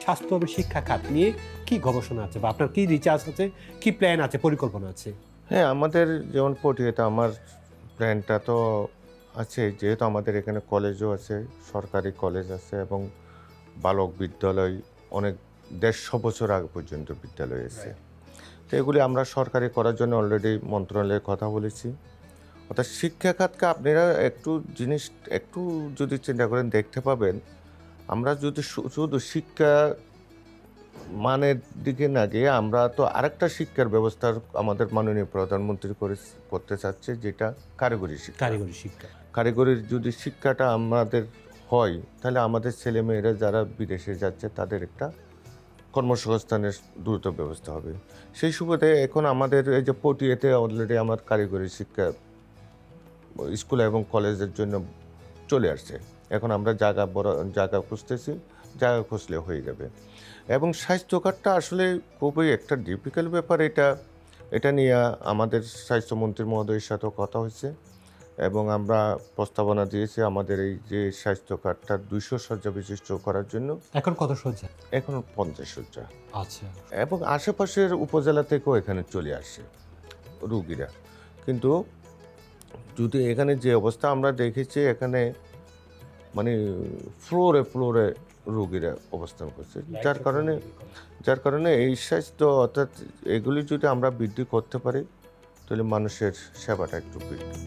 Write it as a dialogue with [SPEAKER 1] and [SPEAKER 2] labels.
[SPEAKER 1] স্বাস্থ্য এবং শিক্ষা খাত নিয়ে কি গবেষণা আছে বা আপনার কি রিসার্চ আছে, কি প্ল্যান আছে, পরিকল্পনা আছে?
[SPEAKER 2] হ্যাঁ, আমাদের যেমন পটিয়াতে আমার প্ল্যানটা তো আছে, যেহেতু আমাদের এখানে কলেজও আছে, সরকারি কলেজ আছে এবং বালক বিদ্যালয় অনেক ১৫০ বছর আগে পর্যন্ত বিদ্যালয় আছে। তো এগুলি আমরা সরকারি করার জন্য অলরেডি মন্ত্রণালয়ে কথা বলেছি। অর্থাৎ শিক্ষা খাতকে আপনারা একটু যদি চিন্তা করেন দেখতে পাবেন, আমরা যদি শুধু শিক্ষা মানের দিকে না গিয়ে আমরা তো আরেকটা শিক্ষার ব্যবস্থার আমাদের মাননীয় প্রধানমন্ত্রী করতে চাচ্ছে, যেটা কারিগরি শিক্ষা।
[SPEAKER 1] কারিগরি শিক্ষা।
[SPEAKER 2] কারিগরির যদি শিক্ষাটা আমাদের হয়, তাহলে আমাদের ছেলেমেয়েরা যারা বিদেশে যাচ্ছে তাদের একটা কর্মসংস্থানের দ্রুত ব্যবস্থা হবে। সেই সুবাদে এখন আমাদের এই যে পটিয়াতে অলরেডি আমার কারিগরি শিক্ষা স্কুল এবং কলেজের জন্য চলে আসছে। এখন আমরা জায়গা খুঁজতেছি, জায়গা খুঁজলে হয়ে যাবে। এবং স্বাস্থ্য খাতটা আসলে খুবই একটা ডিফিকাল্ট ব্যাপার। এটা নিয়ে আমাদের স্বাস্থ্যমন্ত্রী মহোদয়ের সাথেও কথা হয়েছে এবং আমরা প্রস্তাবনা দিয়েছি আমাদের এই যে স্বাস্থ্য খাতটা ২০০ শয্যা বিশিষ্ট করার জন্য।
[SPEAKER 1] এখন কত শয্যা?
[SPEAKER 2] এখন ৫০ শয্যা
[SPEAKER 1] আচ্ছা।
[SPEAKER 2] এবং আশেপাশের উপজেলা থেকেও এখানে চলে আসে রুগীরা। কিন্তু যদি এখানে যে অবস্থা আমরা দেখেছি, এখানে মানে ফ্লোরে রোগীরা অবস্থান করছে, যার কারণে এই স্বাস্থ্য অর্থাৎ এগুলি যদি আমরা বৃদ্ধি করতে পারি, তাহলে মানুষের সেবাটা একটু বৃদ্ধি